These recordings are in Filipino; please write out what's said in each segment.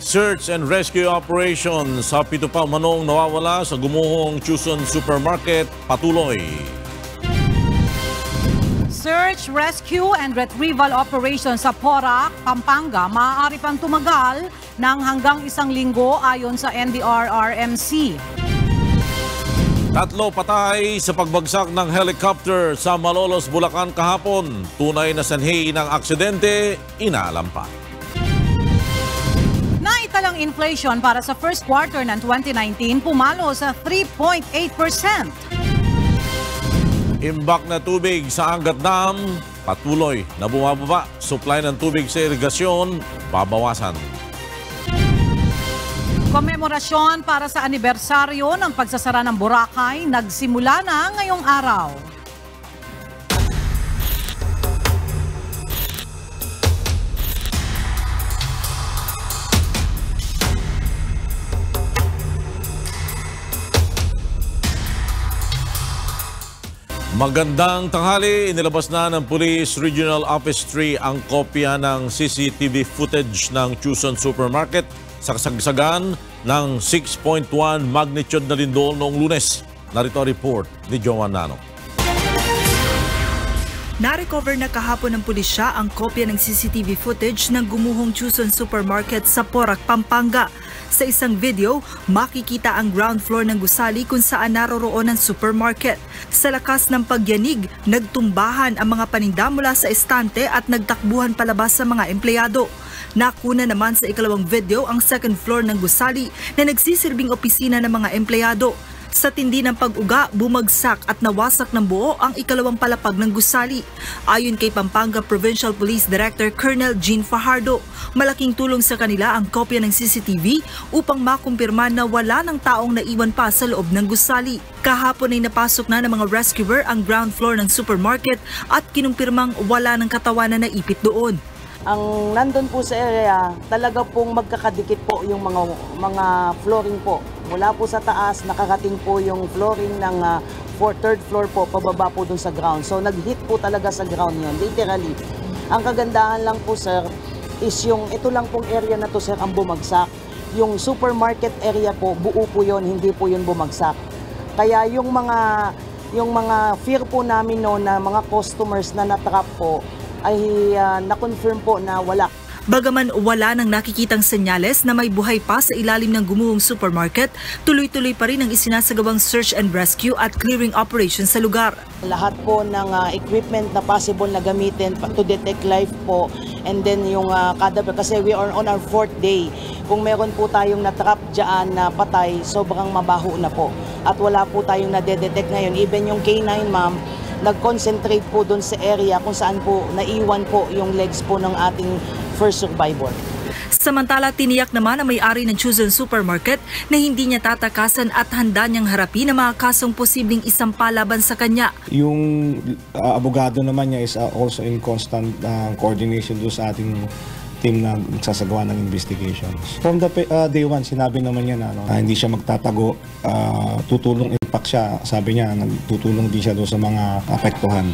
Search and rescue operation sa 7 pa manong nawawala sa gumuhong Chuson Supermarket patuloy. Search, rescue and retrieval operation sa Porac, Pampanga maaari pang tumagal ng hanggang 1 linggo ayon sa NDRRMC. 3 patay sa pagbagsak ng helicopter sa Malolos, Bulacan kahapon. Tunay na sanhi ng aksidente, inaalam pa. Naitalang inflation para sa first quarter ng 2019 pumalo sa 3.8%. Imbak na tubig sa Angat Dam, patuloy na bumababa. Supply ng tubig sa irigasyon, babawasan. Komemorasyon para sa anibersaryo ng pagsasara ng Boracay nagsimula na ngayong araw. Magandang tanghali, inilabas na ng Police Regional Office 3 ang kopya ng CCTV footage ng Chuson Supermarket sa kasagsagan ng 6.1 magnitude na lindol noong Lunes. Narito ang report ni Joan Nano. Narecover na kahapon ng pulisya ang kopya ng CCTV footage ng gumuhong Chuson Supermarket sa Porac, Pampanga. Sa isang video, makikita ang ground floor ng gusali kung saan naroroon ang supermarket. Sa lakas ng pagyanig, nagtumbahan ang mga paninda mula sa estante at nagtakbuhan palabas sa mga empleyado. Nakuna naman sa ikalawang video ang second floor ng gusali na nagsisilbing opisina ng mga empleyado. Sa tindi ng pag-uga, bumagsak at nawasak ng buo ang ikalawang palapag ng gusali. Ayon kay Pampanga Provincial Police Director Colonel Jean Fajardo, malaking tulong sa kanila ang kopya ng CCTV upang makumpirma na wala ng taong naiwan pa sa loob ng gusali. Kahapon ay napasok na ng mga rescuer ang ground floor ng supermarket at kinumpirmang wala ng katawan na naipit doon. Ang nandun po sa area, talaga pong magkakadikit po yung mga flooring po. Mula po sa taas, nakakating po yung flooring ng third floor po, pababa po dun sa ground. So nag-hit po talaga sa ground yun, literally. Ang kagandahan lang po sir, is ito lang pong area na to sir ang bumagsak. Yung supermarket area po, buo po yun, hindi po yun bumagsak. Kaya yung mga fear po namin no, na mga customers na natrap po, ay na-confirm po na wala. Bagaman wala nang nakikitang senyales na may buhay pa sa ilalim ng gumuhong supermarket, tuloy-tuloy pa rin ang isinasagawang search and rescue at clearing operation sa lugar. Lahat po ng equipment na possible na gamitin to detect life po, and then yung cadaver, kasi we are on our 4th day. Kung meron po tayong natrap dyan na patay, sobrang mabaho na po. At wala po tayong nadedetect ngayon. Even yung K9 ma'am, nag-concentrate po doon sa area kung saan po naiwan po yung legs po ng ating first survivor. Samantala, tiniyak naman ang may-ari ng Chuson Supermarket na hindi niya tatakasan at handa niyang harapin ang mga kasong posibleng isampa laban sa kanya. Yung abogado naman niya is also in constant coordination doon sa ating team na magsasagawa ng investigations. From the day one, sinabi naman niya na hindi siya magtatago, tutulong impact siya. Sabi niya, tutulong din siya doon sa mga apektuhan.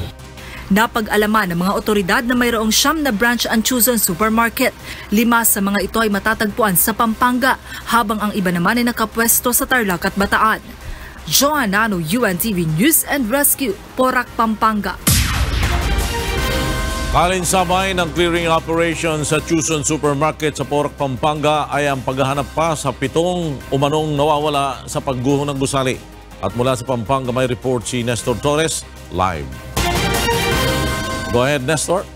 Napag-alaman ng mga otoridad na mayroong 9 na branch ang Chuson Supermarket. 5 sa mga ito ay matatagpuan sa Pampanga, habang ang iba naman ay nakapwesto sa Tarlac at Bataan. Joan Nano, UNTV News and Rescue, Porac, Pampanga. Kalinsabay ng clearing operation sa Chuson Supermarket sa Porac, Pampanga ay ang paghahanap pa sa 7 umanong nawawala sa pagguho ng gusali. At mula sa Pampanga may report si Nestor Torres live. Go ahead, Nestor.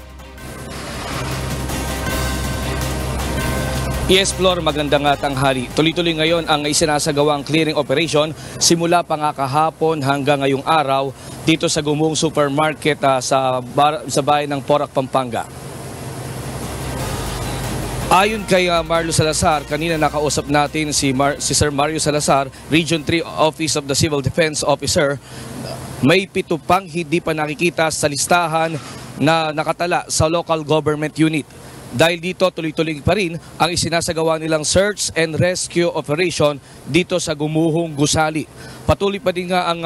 Yes, Flor, magandang tanghali. Tuloy-tuloy ngayon ang isinasagawang clearing operation simula pa nga kahapon hanggang ngayong araw dito sa gumuhong supermarket sa bayan ng Porac, Pampanga. Ayon kay Marlo Salazar, kanina nakausap natin si Sir Mario Salazar, Region 3 Office of the Civil Defense Officer. May 7 pang hindi pa nakikita sa listahan na nakatala sa local government unit. Dahil dito, tuloy-tuloy pa rin ang isinasagawa nilang search and rescue operation dito sa gumuhong gusali. Patuloy pa din nga ang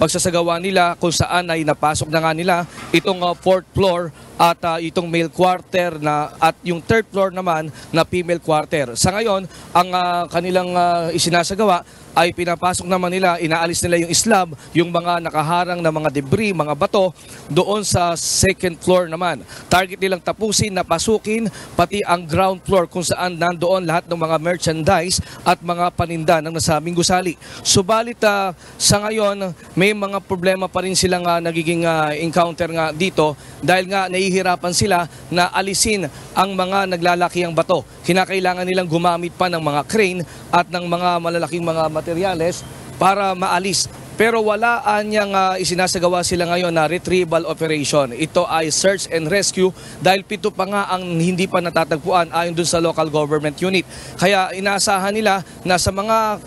pagsasagawa nila kung saan ay napasok na nga nila itong 4th floor at itong male quarter at yung third floor naman na female quarter. Sa ngayon, ang kanilang isinasagawa ay pinapasok naman nila, inaalis nila yung slab, yung mga nakaharang na mga debris, mga bato, doon sa second floor naman. Target nilang tapusin na pasukin pati ang ground floor kung saan nandoon lahat ng mga merchandise at mga paninda ng nasabing gusali. Subalit sa ngayon, may mga problema pa rin silang nagiging encounter nga dito dahil nga nahihirapan sila na alisin ang mga naglalakihang bato. Kinakailangan nilang gumamit pa ng mga crane at ng mga malalaking mga materyales para maalis. Pero wala niyang isinasagawa sila ngayon na retrieval operation. Ito ay search and rescue dahil 7 pa nga ang hindi pa natatagpuan ayon dun sa local government unit. Kaya inaasahan nila na sa mga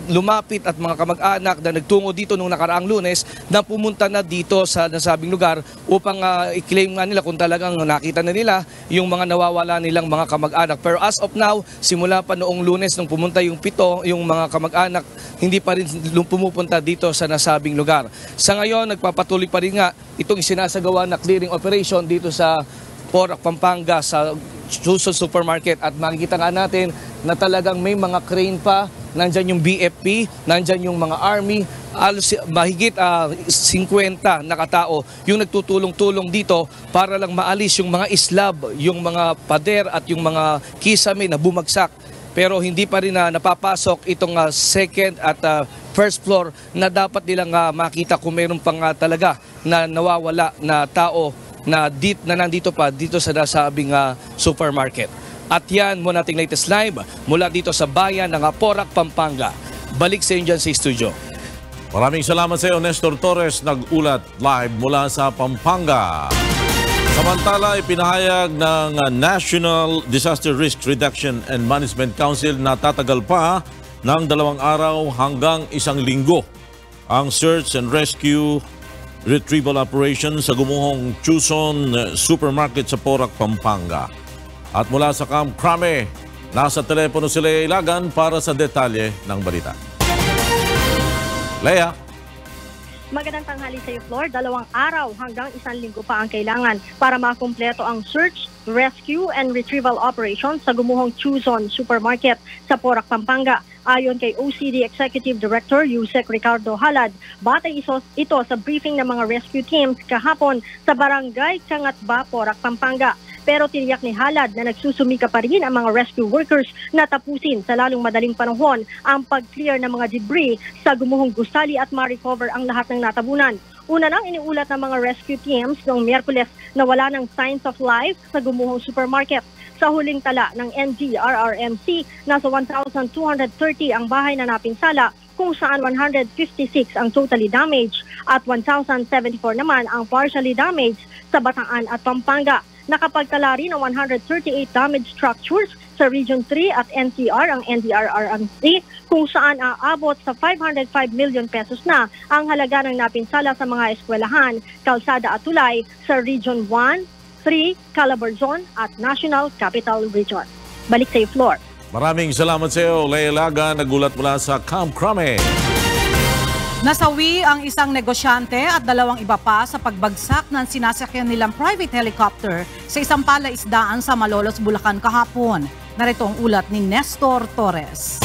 lumapit at mga kamag-anak na nagtungo dito nung nakaraang Lunes na pumunta na dito sa nasabing lugar upang i-claim nga nila kung talagang nakita na nila yung mga nawawala nilang mga kamag-anak. Pero as of now, simula pa noong Lunes nung pumunta yung 7, yung mga kamag-anak, hindi pa rin pumupunta dito sa nasabing lugar. Sa ngayon, nagpapatuloy pa rin nga itong isinasagawa na clearing operation dito sa Porac, Pampanga sa Chuzon Supermarket at makikita nga natin na talagang may mga crane pa. Nandyan yung BFP, nandyan yung mga army, mahigit 50 na katao yung nagtutulong-tulong dito para lang maalis yung mga slab, yung mga pader at yung mga kisame na bumagsak. Pero hindi pa rin napapasok itong second at first floor na dapat nilang makita kung mayroon pang talaga na nawawala na tao na nandito pa dito sa nasabing supermarket. At yan muna ating latest live mula dito sa bayan ng Porac, Pampanga. Balik sa inyo dyan sa studio. Maraming salamat sa iyo, Nestor Torres, nag-ulat live mula sa Pampanga. Samantala, ipinahayag ng National Disaster Risk Reduction and Management Council na tatagal pa ng 2 araw hanggang 1 linggo ang search and rescue retrieval operation sa gumuhong Chuzon Supermarket sa Porac, Pampanga. At mula sa Camp Crame, nasa telepono si Lea Ilagan para sa detalye ng balita. Lea. Magandang tanghali sa iyo, Flor. 2 araw hanggang 1 linggo pa ang kailangan para makumpleto ang search, rescue and retrieval operation sa gumuhong Chuzon Supermarket sa Porac, Pampanga. Ayon kay OCD Executive Director Yusek Ricardo Halad, batay ito sa briefing ng mga rescue teams kahapon sa Barangay Cangatba, Porac, Pampanga. Pero tiniyak ni Halad na nagsusumika pa rin ang mga rescue workers na tapusin sa lalong madaling panahon ang pag-clear ng mga debris sa gumuhong gusali at ma-recover ang lahat ng natabunan. Una nang iniulat ng mga rescue teams noong Miyerkules na wala ng signs of life sa gumuhong supermarket. Sa huling tala ng NDRRMC, nasa 1,230 ang bahay na napinsala kung saan 156 ang totally damaged at 1,074 naman ang partially damaged sa Bataan at Pampanga. Nakapagtala rin ng 138 damaged structures sa Region 3 at NCR ang NDRRMC kung saan aabot sa 505 million pesos na ang halaga ng napinsala sa mga eskwelahan, kalsada at tulay sa Region 1, 3, Calabarzon at National Capital Region. Balik sa iyo, Flor. Maraming salamat sa iyo, Lea Ilagan, nagulat mula sa Camp Crame. Nasawi ang isang negosyante at 2 iba pa sa pagbagsak ng sinasakyan nilang private helicopter sa isang palaisdaan sa Malolos, Bulacan kahapon. Narito ang ulat ni Nestor Torres.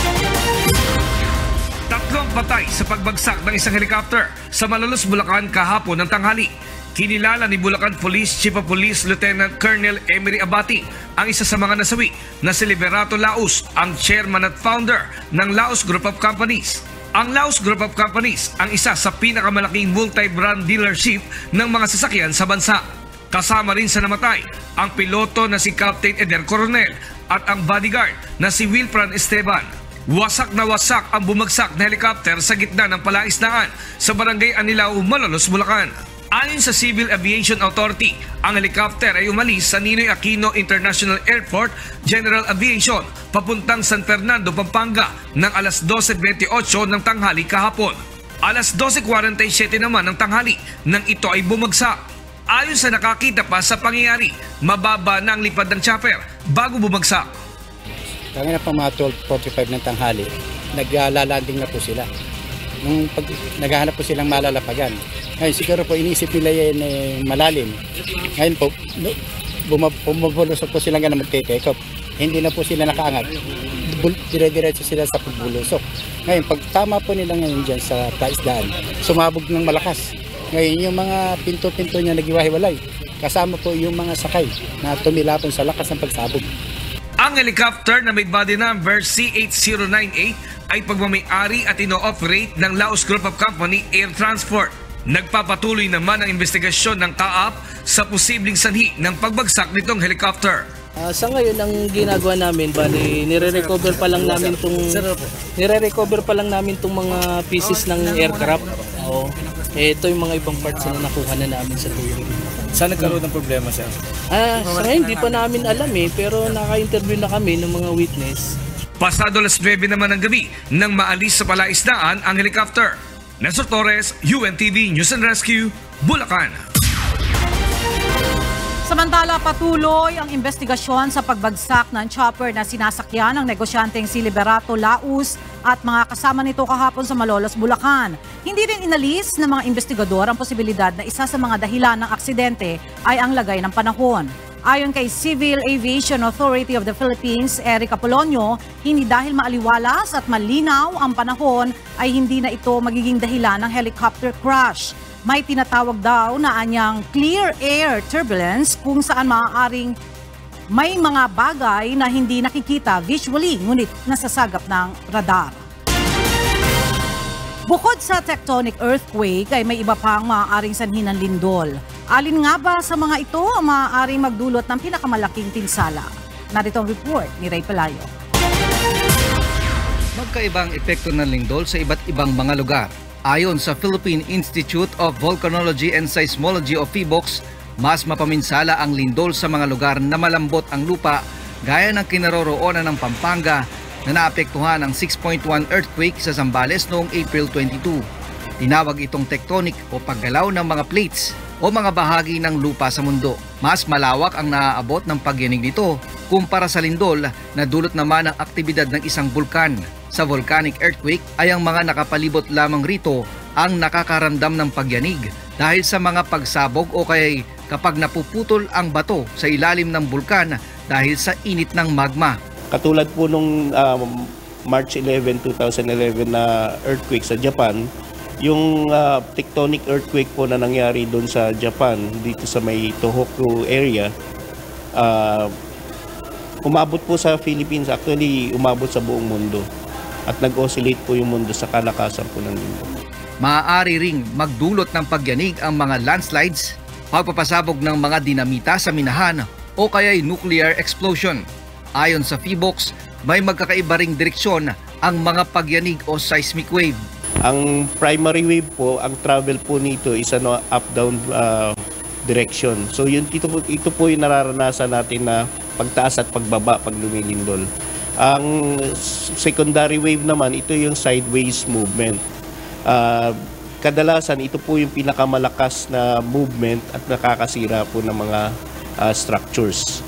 3 patay sa pagbagsak ng isang helicopter sa Malolos, Bulacan kahapon ng tanghali. Kinilala ni Bulacan Police Chief of Police Lieutenant Colonel Emery Abati ang isa sa mga nasawi na si Liberato Laos, ang chairman at founder ng Laos Group of Companies. Ang Laos Group of Companies ang isa sa pinakamalaking multi-brand dealership ng mga sasakyan sa bansa. Kasama rin sa namatay ang piloto na si Captain Eder Coronel at ang bodyguard na si Wilfran Esteban. Wasak na wasak ang bumagsak na helicopter sa gitna ng palaisdaan sa Barangay Anilao, Malolos, Bulacan. Ayon sa Civil Aviation Authority, ang helicopter ay umalis sa Ninoy Aquino International Airport General Aviation papuntang San Fernando, Pampanga ng alas 12:28 ng tanghali kahapon. Alas 12:47 naman ng tanghali nang ito ay bumagsak. Ayon sa nakakita pa sa pangyayari, mababa na ang lipad ng chopper bago bumagsak. Kami na pang mga 12:45 ng tanghali, naglalanding na po sila. nung pag naghahanap po silang malalapagan. Ngayon siguro po iniisip nila yan malalim. Ngayon po, bumabulusok po sila nga na magte-take off. Hindi na po sila nakaangat. Dire-diretso sila sa pagbulusok. Ngayon, pag tama po nila ngayon dyan sa taisdaan, sumabog ng malakas. Ngayon, yung mga pinto-pinto niya naghiwa-hiwalay. Kasama po yung mga sakay na tumilapon sa lakas ng pagsabog. Ang helicopter na may body number C8098 ay pagmamay-ari at ino-operate ng Laos Group of Company Air Transport. Nagpapatuloy naman ang investigasyon ng CAAP sa posibleng sanhi ng pagbagsak nitong helicopter. Sa ngayon ang ginagawa namin bali nire-recover pa lang namin tong mga pieces ng aircraft. Ito yung mga ibang parts na nakuha na namin sa tubig. Saan nagkaroon ng problema, sir? Sa ngayon hindi pa namin alam pero naka-interview na kami ng mga witness. Pasado alas 9 naman ng gabi nang maalis sa palaisdaan ang helicopter. Nestor Torres, UNTV News and Rescue, Bulacan. Samantala, patuloy ang investigasyon sa pagbagsak ng chopper na sinasakyan ng negosyanteng si Liberato Laus at mga kasama nito kahapon sa Malolos, Bulacan. Hindi rin inalis ng mga investigador ang posibilidad na isa sa mga dahilan ng aksidente ay ang lagay ng panahon. Ayon kay Civil Aviation Authority of the Philippines, Eric Apolonio, hindi dahil maaliwalas at malinaw ang panahon ay hindi na ito magiging dahilan ng helicopter crash. May tinatawag daw na anyang clear air turbulence kung saan maaaring may mga bagay na hindi nakikita visually ngunit nasasagap ng radar. Bukod sa tectonic earthquake ay may iba pang maaaring sanhi ng lindol. Alin nga ba sa mga ito ang maaaring magdulot ng pinakamalaking pinsala? Narito ang report ni Ray Palayo. Magkaibang epekto ng lindol sa iba't ibang mga lugar. Ayon sa Philippine Institute of Volcanology and Seismology o PHIVOLCS, mas mapaminsala ang lindol sa mga lugar na malambot ang lupa gaya ng kinaroroonan ng Pampanga na naapektuhan ng 6.1 earthquake sa Zambales noong April 22. Tinawag itong tectonic o paggalaw ng mga plates o mga bahagi ng lupa sa mundo. Mas malawak ang naaabot ng pagyanig nito kumpara sa lindol na dulot naman ng aktibidad ng isang bulkan. Sa volcanic earthquake ay ang mga nakapalibot lamang rito ang nakakaramdam ng pagyanig dahil sa mga pagsabog o kaya kapag napuputol ang bato sa ilalim ng bulkan dahil sa init ng magma. Katulad po nung March 11, 2011 na earthquake sa Japan, yung tectonic earthquake po na nangyari doon sa Japan, dito sa may Tohoku area, umabot po sa Philippines, actually umabot sa buong mundo. At nag-oscillate po yung mundo sa kalakasan po ng mundo. Maaari ring magdulot ng pagyanig ang mga landslides, pagpapasabog ng mga dinamita sa minahan o kaya'y nuclear explosion. Ayon sa PHIVOLCS, may magkakaiba ring direksyon ang mga pagyanig o seismic wave. Ang primary wave po, ang travel po nito is up-down direction. So ito po yung nararanasan natin na pagtaas at pagbaba pag lumilindol. Ang secondary wave naman, ito yung sideways movement. Kadalasan, ito po yung pinakamalakas na movement at nakakasira po ng mga structures.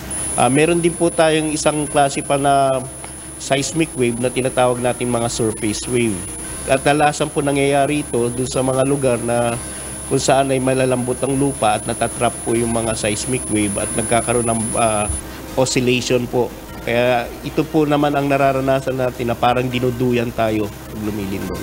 Meron din po tayong isang klase pa na seismic wave na tinatawag natin mga surface wave. Kadalasan po nangyayari ito dun sa mga lugar na kung saan ay malalambot ang lupa at natatrap po yung mga seismic wave at nagkakaroon ng oscillation po. Kaya ito po naman ang nararanasan natin na parang dinuduyan tayo pag lumilindol.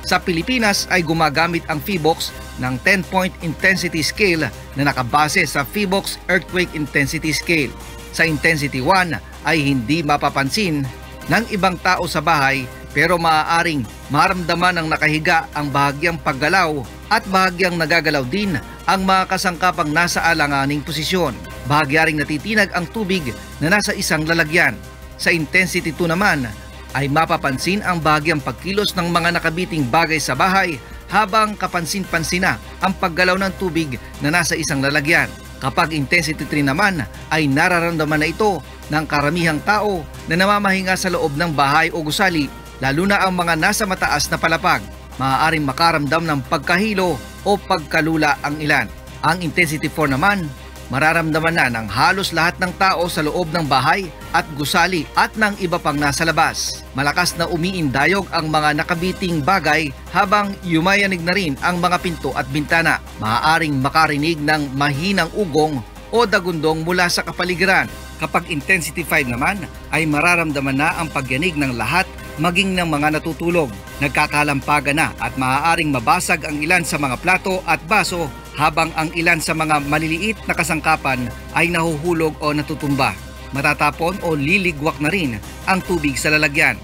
Sa Pilipinas ay gumagamit ang PHIVOLCS ng 10-point intensity scale na nakabase sa PHIVOLCS Earthquake Intensity Scale. Sa Intensity 1 ay hindi mapapansin ng ibang tao sa bahay pero maaaring maramdaman ng nakahiga ang bahagyang paggalaw at bahagyang nagagalaw din ang mga kasangkapang nasa alanganing posisyon. Bahagya ring natitinag ang tubig na nasa isang lalagyan. Sa Intensity 2 naman ay mapapansin ang bahagyang pagkilos ng mga nakabiting bagay sa bahay habang kapansin-pansin na ang paggalaw ng tubig na nasa isang lalagyan. Kapag Intensity 3 naman ay nararamdaman na ito ng karamihang tao na namamahinga sa loob ng bahay o gusali, lalo na ang mga nasa mataas na palapag. Maaaring makaramdam ng pagkahilo o pagkalula ang ilan. Ang Intensity 4 naman mararamdaman na ng halos lahat ng tao sa loob ng bahay at gusali at ng iba pang nasa labas. Malakas na umiindayog ang mga nakabiting bagay habang yumayanig na rin ang mga pinto at bintana. Maaaring makarinig ng mahinang ugong o dagundong mula sa kapaligiran. Kapag intensity 5 naman ay mararamdaman na ang pagyanig ng lahat maging ng mga natutulog. Nagkakalampagan na at maaaring mabasag ang ilan sa mga plato at baso habang ang ilan sa mga maliliit na kasangkapan ay nahuhulog o natutumba. Matatapon o liligwak na rin ang tubig sa lalagyan.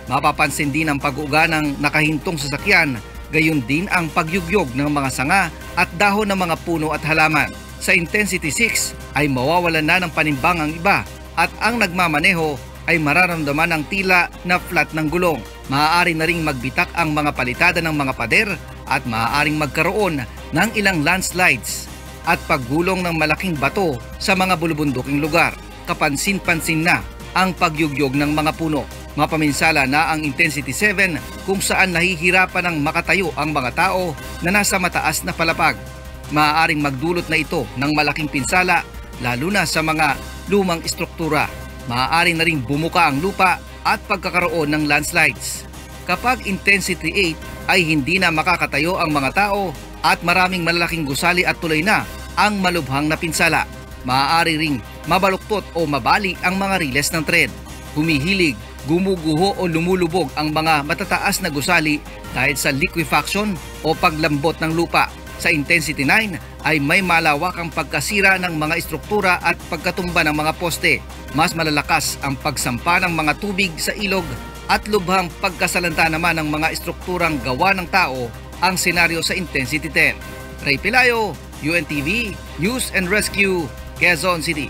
Mapapansin din ang pag-uga ng nakahintong sasakyan, gayon din ang pagyugyog ng mga sanga at dahon ng mga puno at halaman. Sa intensity 6 ay mawawalan na ng panimbang ang iba at ang nagmamaneho ay mararamdaman ang tila na flat ng gulong. Maaari na ring magbitak ang mga palitada ng mga pader at maaaring magkaroon ng ilang landslides at paggulong ng malaking bato sa mga bulubunduking lugar. Kapansin-pansin na ang pagyugyog ng mga puno. Mapaminsala na ang intensity 7 kung saan nahihirapan ng makatayo ang mga tao na nasa mataas na palapag. Maaaring magdulot na ito ng malaking pinsala lalo na sa mga lumang estruktura. Maaari na ring bumuka ang lupa at pagkakaroon ng landslides. Kapag intensity 8 ay hindi na makakatayo ang mga tao at maraming malalaking gusali at tuloy na ang malubhang na pinsala. Maaari ring mabaluktot o mabali ang mga riles ng tren. Humihilig, gumuguho o lumulubog ang mga matataas na gusali dahil sa liquefaction o paglambot ng lupa. Sa intensity 9 ay may malawakang pagkasira ng mga estruktura at pagkatumba ng mga poste. Mas malalakas ang pagsampa ng mga tubig sa ilog at lubhang pagkasalanta naman ng mga estrukturang gawa ng tao ang senaryo sa intensity 10. Ray Pelayo, UNTV, News and Rescue, Quezon City.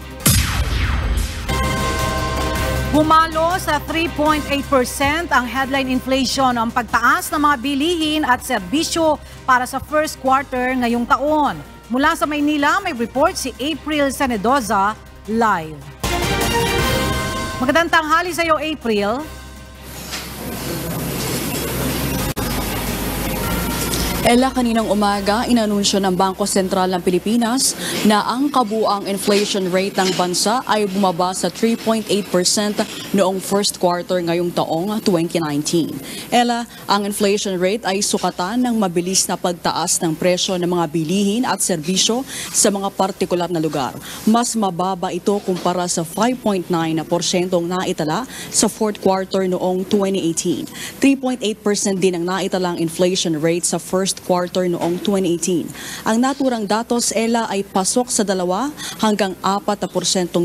Bumalo sa 3.8% ang headline inflation ang pagtaas ng mga bilihin at serbisyo para sa first quarter ngayong taon. Mula sa Maynila, may report si April Senedoza live. Magandang tanghali sa iyo, April. Ella, kaninang umaga, inanunsyo ng Bangko Sentral ng Pilipinas na ang kabuang inflation rate ng bansa ay bumaba sa 3.8% noong first quarter ngayong taong 2019. Ella, ang inflation rate ay sukatan ng mabilis na pagtaas ng presyo ng mga bilihin at serbisyo sa mga partikular na lugar. Mas mababa ito kumpara sa 5.9% naitala sa fourth quarter noong 2018. 3.8% din ang naitalang inflation rate sa first quarter noong 2018. Ang naturang datos, Ella, ay pasok sa 2 hanggang 4%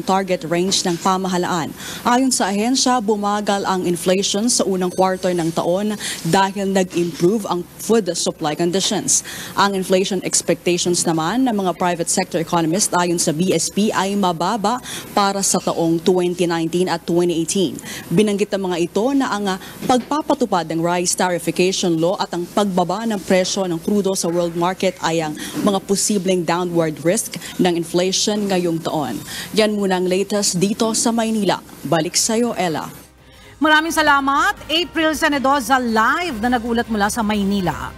target range ng pamahalaan. Ayon sa ahensya, bumagal ang inflation sa unang quarter ng taon dahil nag-improve ang food supply conditions. Ang inflation expectations naman ng mga private sector economists ayon sa BSP ay mababa para sa taong 2019 at 2018. Binanggit ng mga ito na ang pagpapatupad ng rice tariffication law at ang pagbaba ng presyo ng krudo sa world market ay ang mga posibleng downward risk ng inflation ngayong taon. Yan muna ang latest dito sa Maynila. Balik sa iyo, Ella. Maraming salamat, April Senedoza live na nagulat mula sa Maynila.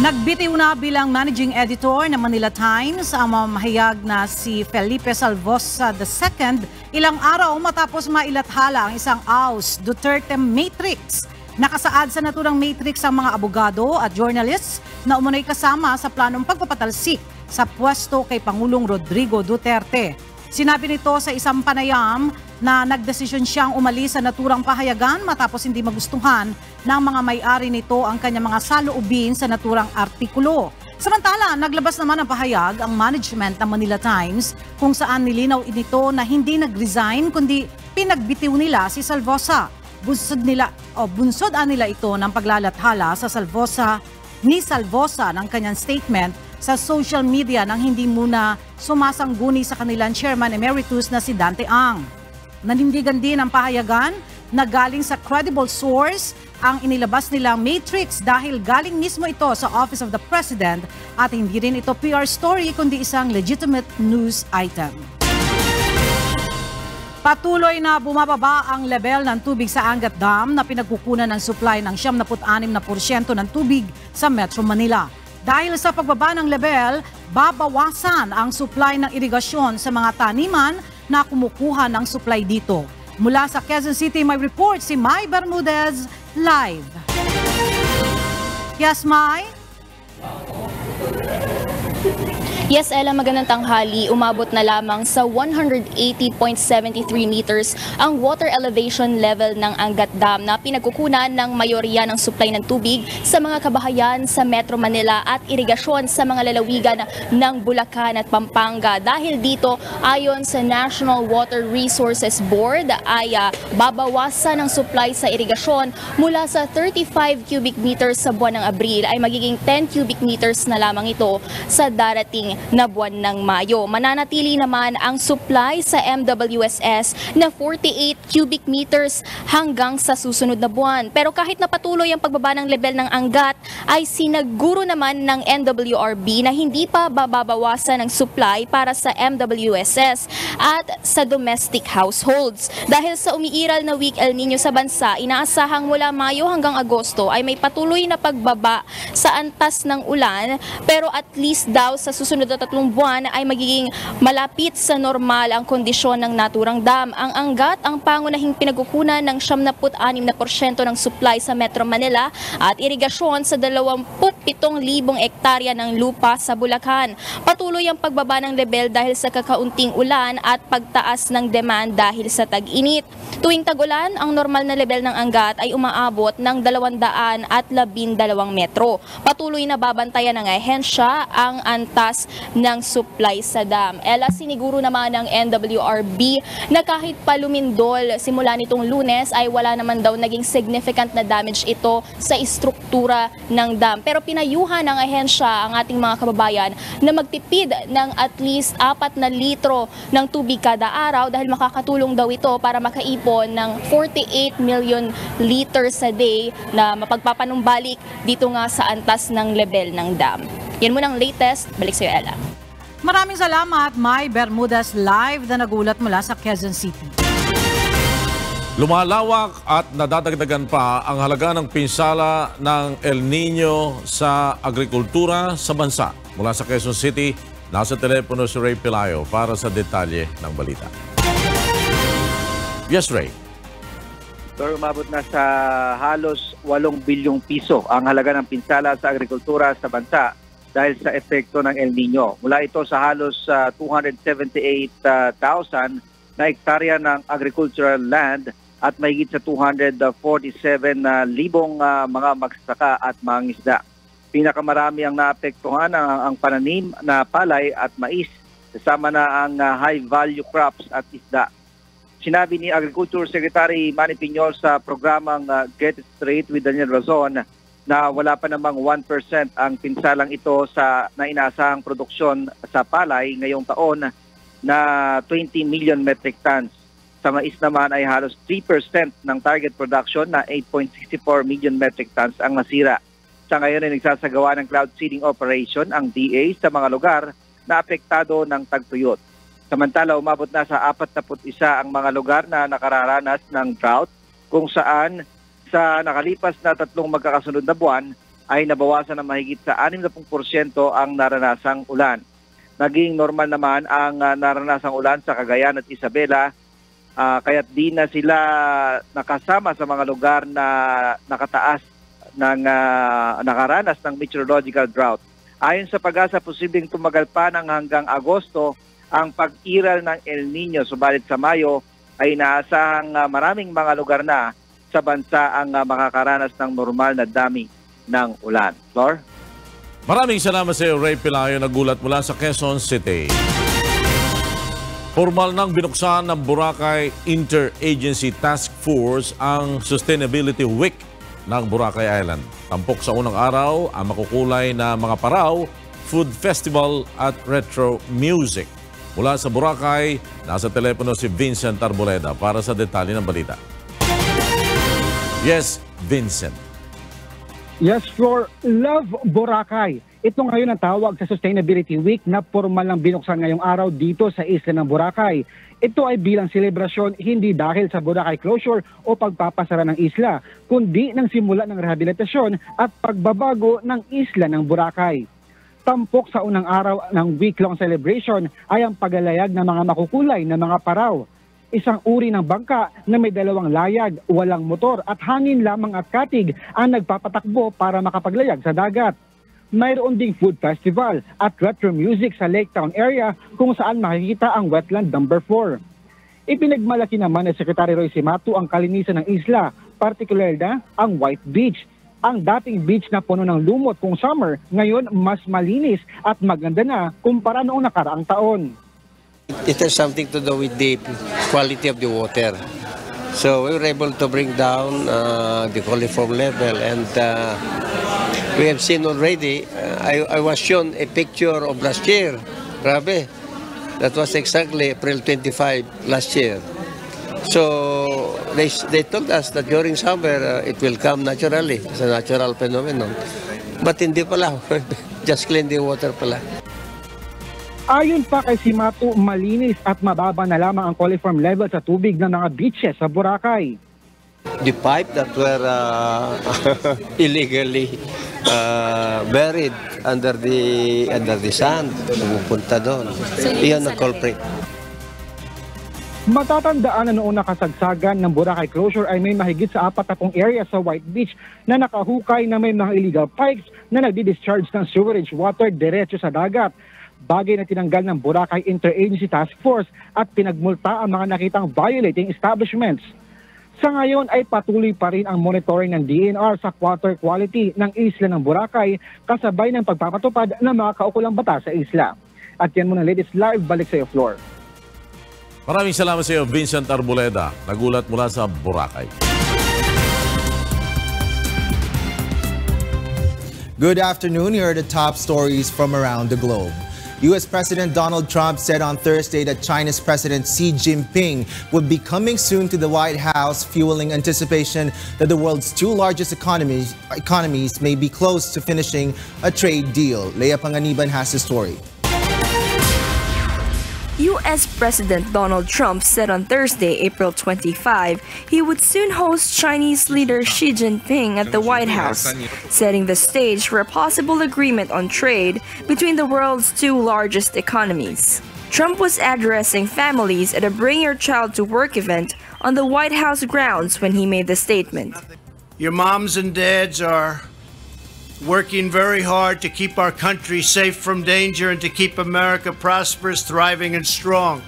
Nagbitiw na bilang managing editor ng Manila Times ang mamahayag na si Felipe Salvosa II ilang araw matapos mailathala ang isang AUS Duterte Matrix. Nakasaad sa naturang matrix ang mga abogado at journalists na umunay kasama sa planong pagpapatalsik sa pwesto kay Pangulong Rodrigo Duterte. Sinabi nito sa isang panayam na nagdesisyon siyang umalis sa naturang pahayagan matapos hindi magustuhan ng mga may-ari nito ang kanyang mga saloobin sa naturang artikulo. Samantala, naglabas naman ng pahayag ang management ng Manila Times kung saan nilinaw nito na hindi nag-resign kundi pinagbitiw nila si Salvosa. Bunsod nila ito ng paglalathala sa Salvosa ng kanyang statement sa social media nang hindi muna sumasangguni sa kanilang chairman emeritus na si Dante Ang. Nanindigan din ang pahayagan na galing sa credible source ang inilabas nilang matrix dahil galing mismo ito sa Office of the President at hindi rin ito PR story kundi isang legitimate news item. Patuloy na bumababa ang level ng tubig sa Angat Dam na pinagkukunan ng supply ng 76% ng tubig sa Metro Manila. Dahil sa pagbaba ng level, babawasan ang supply ng irigasyon sa mga taniman na kumukuha ng supply dito. Mula sa Quezon City, may report si Mai Bermudez live. Yes, Mai? Yes, Ella, magandang tanghali. Umabot na lamang sa 180.73 meters ang water elevation level ng Angat Dam na pinagkukunan ng mayorya ng supply ng tubig sa mga kabahayan sa Metro Manila at irigasyon sa mga lalawigan ng Bulacan at Pampanga. Dahil dito, ayon sa National Water Resources Board, ay babawasan ang supply sa irigasyon mula sa 35 cubic meters sa buwan ng Abril ay magiging 10 cubic meters na lamang ito sa darating na buwan ng Mayo. Mananatili naman ang supply sa MWSS na 48 cubic meters hanggang sa susunod na buwan. Pero kahit na patuloy ang pagbaba ng level ng Angat, ay sinaguro naman ng NWRB na hindi pa babawasan ang supply para sa MWSS at sa domestic households. Dahil sa umiiral na weak El Nino sa bansa, inaasahang mula Mayo hanggang Agosto ay may patuloy na pagbaba sa antas ng ulan, pero at least daw sa susunod na 3 buwan ay magiging malapit sa normal ang kondisyon ng naturang dam. Ang Angat ang pangunahing pinagkukunan ng 76% ng supply sa Metro Manila at irigasyon sa 27,000 hektarya ng lupa sa Bulacan. Patuloy ang pagbaba ng level dahil sa kakaunting ulan at pagtaas ng demand dahil sa tag-init. Tuwing tag-ulan, ang normal na level ng Angat ay umaabot ng 212 metro. Patuloy na babantayan ng ahensya ang antas ng supply sa dam. Ella, siniguro naman ng NWRB na kahit pa lumindol simula nitong Lunes ay wala naman daw naging significant na damage ito sa istruktura ng dam. Pero pinayuhan ng ahensya ang ating mga kababayan na magtipid ng at least 4 na litro ng tubig kada araw dahil makakatulong daw ito para makaipon ng 48 million liters a day na mapagpapanumbalik dito nga sa antas ng level ng dam. Yan muna ang latest. Balik sa iyo, Ella. Maraming salamat, Mai Bermudez live na nagulat mula sa Quezon City. Lumalawak at nadadagdagan pa ang halaga ng pinsala ng El Nino sa agrikultura sa bansa. Mula sa Quezon City, nasa telepono si Ray Pelayo para sa detalye ng balita. Yes, Ray. Sir, umabot na sa halos 8 bilyong piso ang halaga ng pinsala sa agrikultura sa bansa dahil sa epekto ng El Nino. Mula ito sa halos 278,000 na hektarya ng agricultural land at mahigit sa 247,000 mga magsasaka at mangingisda. Pinakamarami ang naapektuhan ang pananim na palay at mais, kasama na ang high-value crops at isda. Sinabi ni Agriculture Secretary Manny Piñol sa programang Get It Straight with Daniel Razon na wala pa namang 1% ang pinsalang ito sa inaasahang produksyon sa palay ngayong taon na 20 million metric tons. Sa mais naman ay halos 3% ng target production na 8.64 million metric tons ang nasira. Sa ngayon ay nagsasagawa ng cloud seeding operation ang DA sa mga lugar na apektado ng tagtuyot. Samantala, umabot na sa 41 ang mga lugar na nakararanas ng drought kung saan sa nakalipas na 3 magkakasunod na buwan ay nabawasan ng mahigit sa 60% ang naranasang ulan. Naging normal naman ang naranasang ulan sa Cagayan at Isabela, kaya't di na sila nakasama sa mga lugar na nakataas ng nakaranas ng meteorological drought. Ayon sa Pag-asa, posibleng tumagal pa ng hanggang Agosto ang pag-iral ng El Nino, subalit sa Mayo ay inaasahang maraming mga lugar na sa bansa ang makakaranas ng normal na dami ng ulan. Flor? Maraming salamat sa iyo, Ray Pelayo, nagulat mula sa Quezon City. Formal nang binuksan ng Boracay Interagency Task Force ang Sustainability Week ng Boracay Island. Tampok sa unang araw ang makukulay na mga paraw, food festival at retro music. Mula sa Boracay, nasa telepono si Vincent Arboleda para sa detalye ng balita. Yes, Vincent. Yes, Flor. Love Boracay. Ito ngayon ang tawag sa Sustainability Week na formal lang binuksan ngayong araw dito sa isla ng Boracay. Ito ay bilang selebrasyon hindi dahil sa Boracay closure o pagpapasara ng isla, kundi ng simula ng rehabilitasyon at pagbabago ng isla ng Boracay. Tampok sa unang araw ng week-long celebration ay ang paglalayag ng mga makukulay na mga paraw. Isang uri ng bangka na may dalawang layag, walang motor at hangin lamang at katig ang nagpapatakbo para makapaglayag sa dagat. Mayroon ding food festival at retro music sa Lake Town area kung saan makikita ang wetland number 4. Ipinagmalaki naman ni Secretary Roy Cimatu ang kalinisan ng isla, particular na ang White Beach. Ang dating beach na puno ng lumot kung summer, ngayon mas malinis at maganda na kumpara noong nakaraang taon. It has something to do with the quality of the water. So we were able to bring down the coliform level, and we have seen already, I was shown a picture of last year. Grabe, that was exactly April 25 last year. So they told us that during summer it will come naturally. It's a natural phenomenon. But hindi pala. Just clean the water pala. Ayon pa kay Cimatu, malinis at mababa na lamang ang coliform level sa tubig ng mga beaches sa Boracay. The pipe that were illegally buried under the sand, pumupunta doon. Iyan ang culprit. Matatandaan na noong nakasagsagan ng Boracay closure ay may mahigit sa 40 area sa White Beach na nakahukay na may mga illegal pipes na nagdi-discharge ng sewerage water diretso sa dagat. Bagay na tinanggal ng Boracay Interagency Task Force at pinagmulta ang mga nakitang violating establishments. Sa ngayon ay patuloy pa rin ang monitoring ng DNR sa water quality ng isla ng Boracay kasabay ng pagpapatupad ng mga kaukulang batas sa isla. At yan muna latest live, balik sa iyo, Floor. Maraming salamat sa iyo, Vincent Arboleda. Nagulat mula sa Boracay. Good afternoon. Here are the top stories from around the globe. U.S. President Donald Trump said on Thursday that China's President Xi Jinping would be coming soon to the White House, fueling anticipation that the world's two largest economies may be close to finishing a trade deal. Leah Panganiban has the story. U.S. President Donald Trump said on Thursday, April 25, he would soon host Chinese leader Xi Jinping at the White House, setting the stage for a possible agreement on trade between the world's two largest economies. Trump was addressing families at a Bring Your Child to Work event on the White House grounds when he made the statement. Your moms and dads are working very hard to keep our country safe from danger and to keep America prosperous, thriving, and strong.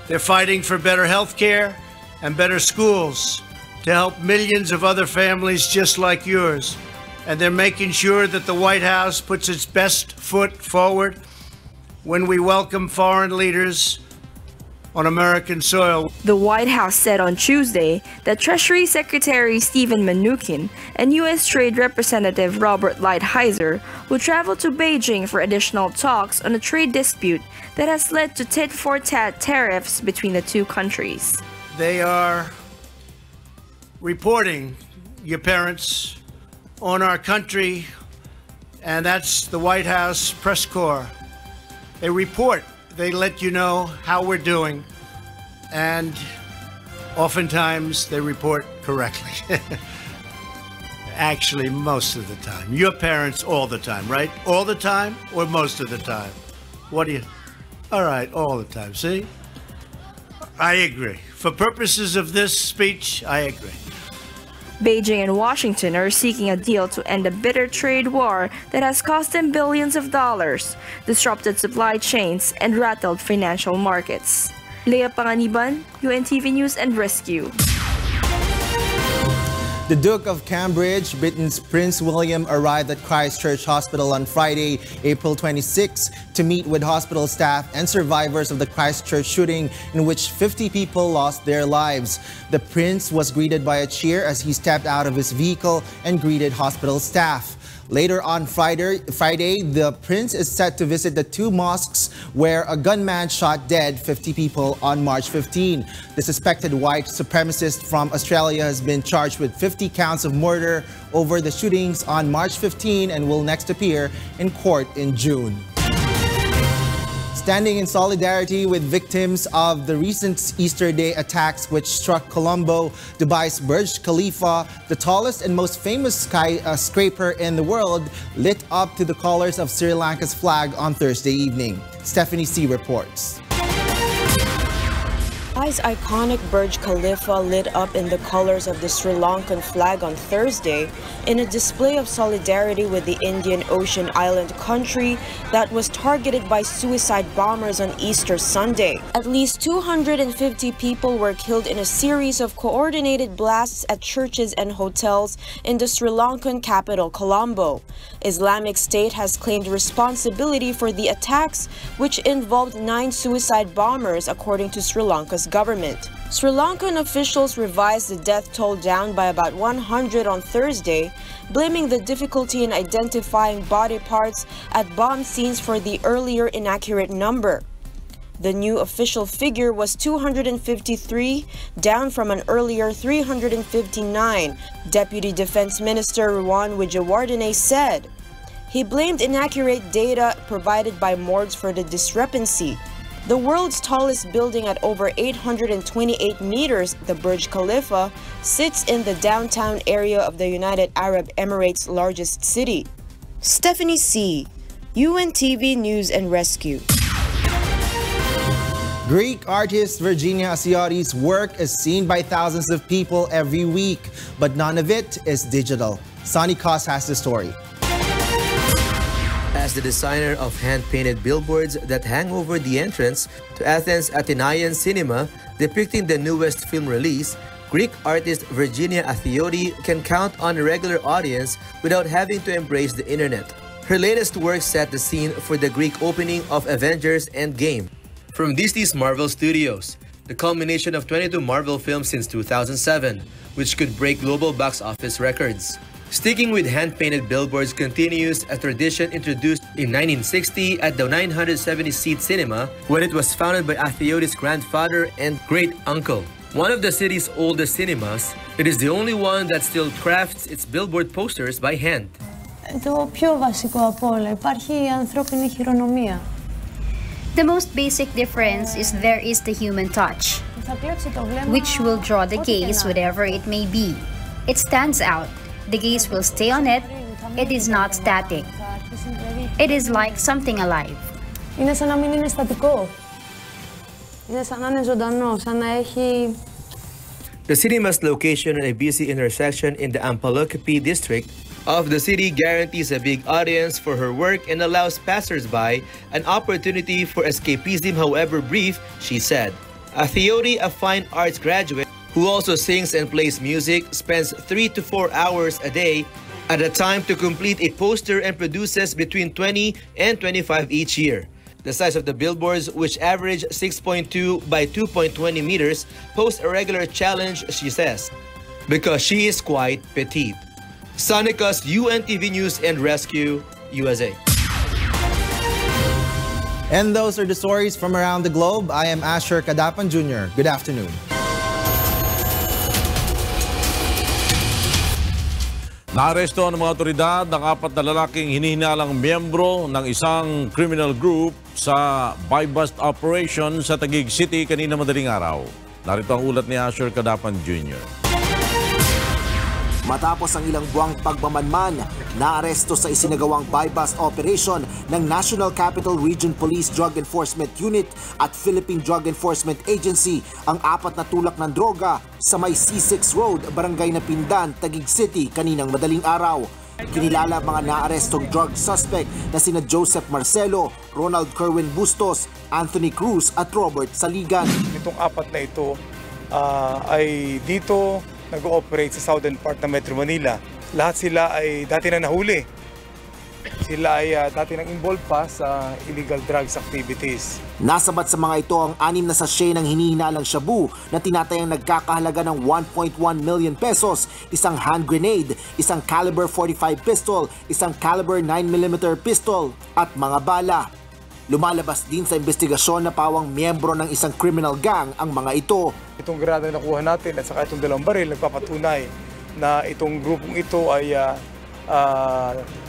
They're fighting for better health care and better schools to help millions of other families just like yours. And they're making sure that the White House puts its best foot forward when we welcome foreign leaders on American soil. The White House said on Tuesday that Treasury Secretary Steven Mnuchin and U.S. Trade Representative Robert Lighthizer will travel to Beijing for additional talks on a trade dispute that has led to tit-for-tat tariffs between the two countries. They are reporting, your parents, on our country, and that's the White House press corps. They report. They let you know how we're doing, and oftentimes they report correctly. Actually, most of the time. Your parents all the time, right? All the time or most of the time? What do you... All right, all the time, see? I agree. For purposes of this speech, I agree. Beijing and Washington are seeking a deal to end a bitter trade war that has cost them billions of dollars, disrupted supply chains, and rattled financial markets. Leah Panganiban, UNTV News and Rescue. The Duke of Cambridge, Britain's Prince William, arrived at Christchurch Hospital on Friday, April 26, to meet with hospital staff and survivors of the Christchurch shooting in which 50 people lost their lives. The Prince was greeted by a cheer as he stepped out of his vehicle and greeted hospital staff. Later on Friday, the Prince is set to visit the two mosques where a gunman shot dead 50 people on March 15. The suspected white supremacist from Australia has been charged with 50 counts of murder over the shootings on March 15 and will next appear in court in June. Standing in solidarity with victims of the recent Easter Day attacks which struck Colombo, Dubai's Burj Khalifa, the tallest and most famous skyscraper in the world, lit up to the colors of Sri Lanka's flag on Thursday evening. Stephanie C. reports. Dubai's iconic Burj Khalifa lit up in the colors of the Sri Lankan flag on Thursday in a display of solidarity with the Indian Ocean island country that was targeted by suicide bombers on Easter Sunday. At least 250 people were killed in a series of coordinated blasts at churches and hotels in the Sri Lankan capital, Colombo. Islamic State has claimed responsibility for the attacks, which involved 9 suicide bombers, according to Sri Lanka's government. Sri Lankan officials revised the death toll down by about 100 on Thursday, blaming the difficulty in identifying body parts at bomb scenes for the earlier inaccurate number. The new official figure was 253, down from an earlier 359, Deputy Defense Minister Ruwan Wijewardene said. He blamed inaccurate data provided by morgues for the discrepancy. The world's tallest building at over 828 meters, the Burj Khalifa, sits in the downtown area of the United Arab Emirates' largest city. Stephanie C., UNTV News and Rescue. Greek artist Virginia Asioti's work is seen by thousands of people every week, but none of it is digital. Sonny Cos has the story. As the designer of hand-painted billboards that hang over the entrance to Athens' Athenaeum Cinema depicting the newest film release, Greek artist Virginia Asioti can count on a regular audience without having to embrace the internet. Her latest work set the scene for the Greek opening of Avengers Endgame. From Disney's Marvel Studios, the culmination of 22 Marvel films since 2007, which could break global box office records. Sticking with hand-painted billboards continues a tradition introduced in 1960 at the 970-seat cinema when it was founded by Asioti's grandfather and great-uncle. One of the city's oldest cinemas, it is the only one that still crafts its billboard posters by hand. Το πιο βασικό από όλα, υπάρχει η ανθρώπινη χειρονομία. The most basic difference is there is the human touch, which will draw the gaze whatever it may be. It stands out. The gaze will stay on it. It is not static. It is like something alive. Είναι σαν να μην είναι στατικό. Είναι σαν να είναι ζωντανό, σαν να έχει... The cinema's location on a busy intersection in the Ampalocapi district of the city guarantees a big audience for her work and allows passers-by an opportunity for escapism, however brief, she said. Asioti, a fine arts graduate who also sings and plays music, spends 3 to 4 hours a day at a time to complete a poster and produces between 20 and 25 each year. The size of the billboards, which average 6.2 by 2.20 meters, pose a regular challenge, she says, because she is quite petite. Sonny Cos, UNTV News and Rescue, USA. And those are the stories from around the globe. I am Asher Kadapan Jr. Good afternoon. Naaresto ng mga otoridad ang 4 na lalaking hinihinalang miyembro ng isang criminal group sa buy-bust operation sa Taguig City kanina madaling araw. Narito ang ulat ni Asher Kadapan Jr. Matapos ang ilang buwang pagmamanman, naaresto sa isinagawang buy-bust operation ng National Capital Region Police Drug Enforcement Unit at Philippine Drug Enforcement Agency ang 4 na tulak ng droga sa may C6 Road, Barangay Napindan, Taguig City kaninang madaling araw. Kinilala mga naarestong drug suspect na sina Joseph Marcelo, Ronald Kerwin Bustos, Anthony Cruz at Robert Saligan. Itong 4 na ito ay dito nag-ooperate sa southern part ng Metro Manila. Lahat sila ay dati na nahuli. Sila ay dati nang involved pa sa illegal drugs activities. Nasabat sa mga ito ang 6 na sachet ng hinihinalang shabu na tinatayang nagkakahalaga ng 1.1 million pesos, isang hand grenade, isang caliber 45 pistol, isang caliber 9mm pistol at mga bala. Lumalabas din sa investigasyon na pawang miyembro ng isang criminal gang ang mga ito. Itong granada na nakuha natin at saka itong 2 baril nagpapatunay na itong grupong ito ay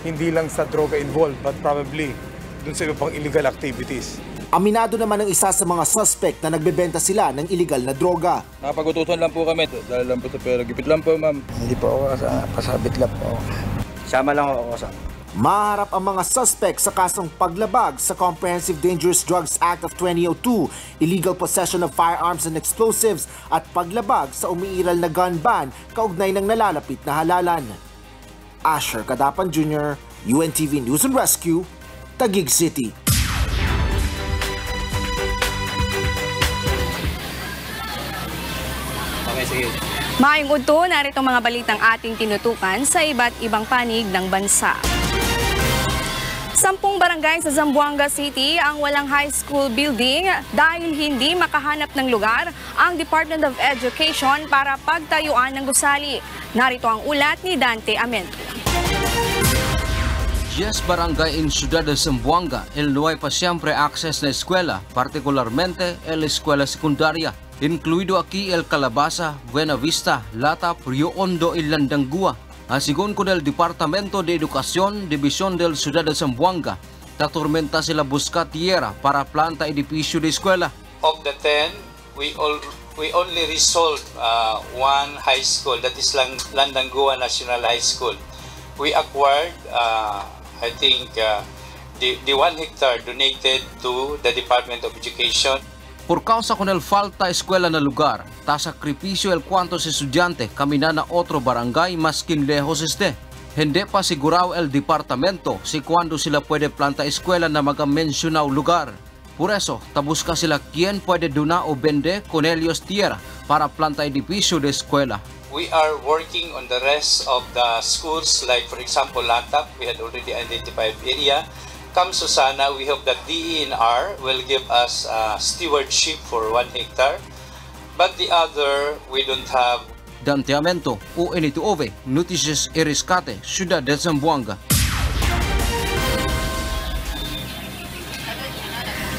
hindi lang sa droga involved but probably dun sa iba pang illegal activities. Aminado naman ng isa sa mga suspect na nagbebenta sila ng illegal na droga. Nakapag-utusan lang po kami dahil lang po sa pera. Gipit lang po, ma'am. Hindi po ako pasabit lang po. Sama lang ako sa. Maharap ang mga suspect sa kasong paglabag sa Comprehensive Dangerous Drugs Act of 2002, illegal possession of firearms and explosives at paglabag sa umiiral na gun ban kaugnay ng nalalapit na halalan. Asher Cadapan Jr., UNTV News and Rescue, Taguig City. Maayong udto, narito mga balitang ating tinutukan sa iba't ibang panig ng bansa. 10 barangay sa Zamboanga City ang walang high school building dahil hindi makahanap ng lugar ang Department of Education para pagtayuan ng gusali. Narito ang ulat ni Dante Amento. 10 barangay in Ciudad de Zamboanga, Illinois pa siyempre access na eskwela, particularmente el eskwela sekundarya. Incluido aquí el Calabasa, Buena Vista, Latap, Rio Hondo y Landangua. Según con el Departamento de Educación, División del Ciudad de Zamboanga, tatormenta sila busca tierra para planta edificio de eskwela. Of the 10, we only resolved one high school, that is Landangua National High School. We acquired, I think, the 1 hectare donated to the Department of Education. Por causa con el falta escuela na lugar, ta sakripisyo el cuantos estudiante camina na otro barangay maskin lejos este. Hindi pa sigurado el departamento si cuando sila pwede planta eskwela na maga-mensionaw lugar. Por eso, tabusca sila quien pwede duna o vende con ellos tierra para planta edificio de eskwela. We are working on the rest of the schools, like for example Latap, we had already identified area. Come Susana, we hope that DENR will give us stewardship for 1 hectare, but the other we don't have. Dante Amento, UNTV, Noticias y Rescate, Ciudad de Zamboanga.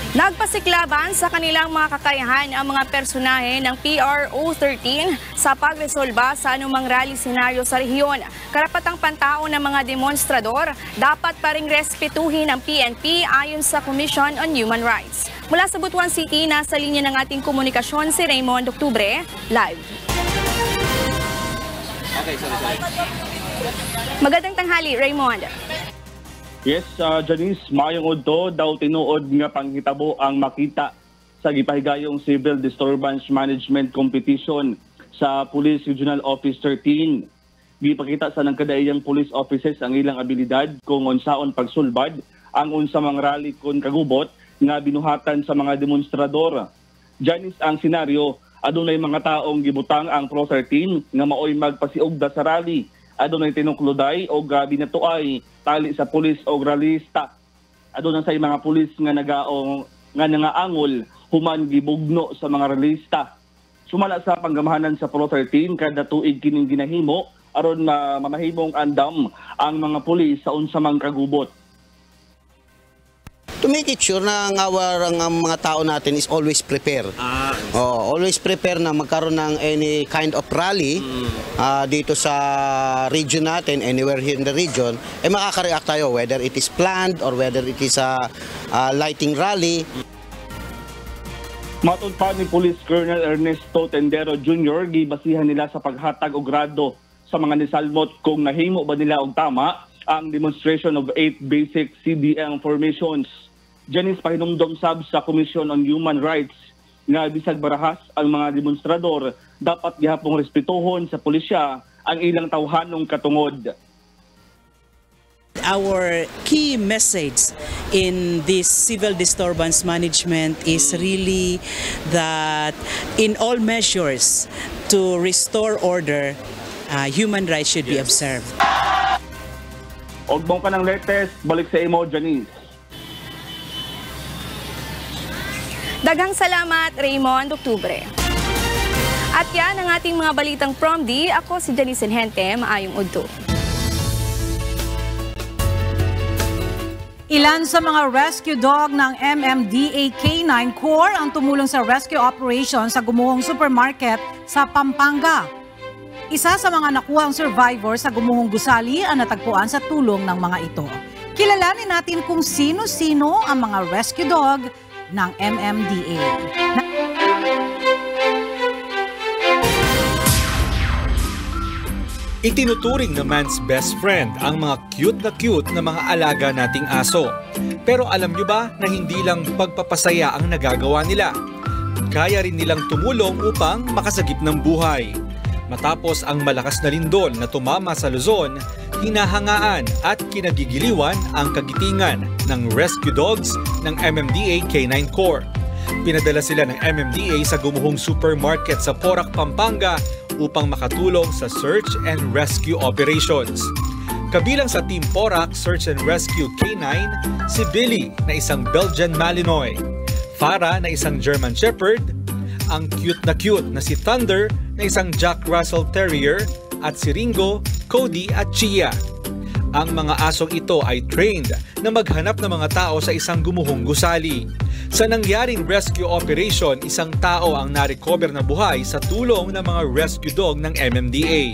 Nagpasiklaban sa kanilang mga kakayahan ang mga personahe ng PRO-13 sa pagresolba sa anumang rally senaryo sa rehiyon. Karapatang pantao ng mga demonstrador dapat pa ring respetuhin ng PNP ayon sa Commission on Human Rights. Mula sa Butuan City, nasa linya ng ating komunikasyon si Raymond Octubre, live. Magandang tanghali, Raymond. Yes, Janice, maayong udto daw tinuod nga panghitabo ang makita sa gipahigayong Civil Disturbance Management Competition sa Police Regional Office 13. Gipakita sa nagkadaiyang police officers ang ilang abilidad kung unsaon pagsulbad ang unsa mang rally kon kagubot nga binuhatan sa mga demonstrador. Janice, ang senaryo, adunay mga taong gibutang ang Pro 13 nga maoy magpasiugda sa rally. Adunay tinukloday o binatuay tali sa pulis o ralista. Adunay sa mga pulis nga nangaangol human gibugno sa mga ralista. Sumala sa panggamahanan sa Pro 13 kada tuig kining ginahimo aron mamahimong andam ang mga pulis sa unsa mang kagubot. To make it sure na ang mga tao natin is always prepare. Always prepare na magkaroon ng any kind of rally dito sa region natin, anywhere here in the region, makaka-react tayo whether it is planned or whether it is a lighting rally. Matod pa ni Police Colonel Ernesto Tendero Jr., gibasihan nila sa paghatag og grado sa mga nisalmot kung nahimo ba nila og tama ang demonstration of 8 basic CDM formations. Janice, pahinumdom sab sa Commission on Human Rights nga bisag barahas ang mga demonstrador dapat gihapong respetuhon sa pulisya ang ilang tawhanong katungod. Our key message in this civil disturbance management is really that in all measures to restore order, human rights should be observed. Ogbong ka ng latest, balik sa imo, Janice. Daghang salamat, Raymond Octubre. At yan ang ating mga balitang from D. Ako si Janice Enhente, maayong udto. Ilan sa mga rescue dog ng MMDA K9 Corps ang tumulong sa rescue operation sa gumuhong supermarket sa Pampanga. Isa sa mga nakuhang survivor sa gumuhong gusali ang natagpuan sa tulong ng mga ito. Kilalanin natin kung sino-sino ang mga rescue dog ng MMDA. Itinuturing na man's best friend ang mga cute na mga alaga nating aso. Pero alam nyo ba na hindi lang pagpapasaya ang nagagawa nila? Kaya rin nilang tumulong upang makasagip ng buhay. Matapos ang malakas na lindol na tumama sa Luzon, hinahangaan at kinagigiliwan ang kagitingan ng rescue dogs ng MMDA K9 Corps. Pinadala sila ng MMDA sa gumuhong supermarket sa Porac, Pampanga upang makatulong sa search and rescue operations. Kabilang sa Team Porac Search and Rescue K9, si Billy na isang Belgian Malinois, Farah na isang German Shepherd, ang cute na si Thunder na isang Jack Russell Terrier at si Ringo, Cody at Chia. Ang mga asong ito ay trained na maghanap ng mga tao sa isang gumuhong gusali. Sa nangyaring rescue operation, isang tao ang na-recover na buhay sa tulong ng mga rescue dog ng MMDA.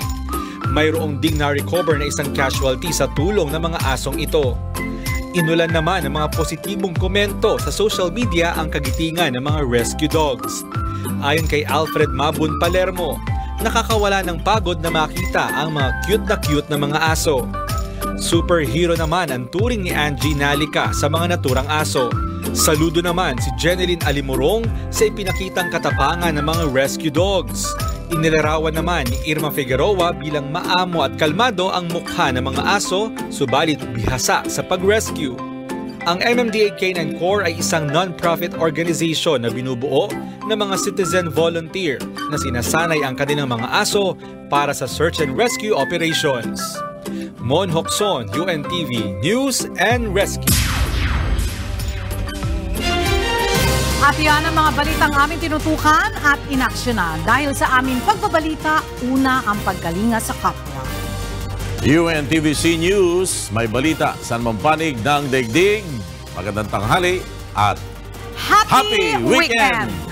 Mayroong ding na-recover na isang casualty sa tulong ng mga asong ito. Inulan naman ng mga positibong komento sa social media ang kagitingan ng mga rescue dogs. Ayon kay Alfred Mabun Palermo, nakakawala ng pagod na makita ang mga cute na mga aso. Superhero naman ang turing ni Angie Nalica sa mga naturang aso. Saludo naman si Jeneline Alimurong sa ipinakitang katapangan ng mga rescue dogs. Inilarawan naman ni Irma Figueroa bilang maamo at kalmado ang mukha ng mga aso, subalit bihasa sa pag-rescue. Ang MMDA K9 Corps ay isang non-profit organization na binubuo ng mga citizen volunteer na sinasanay ang kanilang mga aso para sa search and rescue operations. Mon Hokson, UNTV News and Rescue. At yan ang mga balitang aming tinutukan at inaksyonan. Dahil sa aming pagbabalita, una ang pagkalinga sa kapwa. UNTVC News, may balita saan mang panig ng daigdig. Magandang tanghali at Happy Weekend!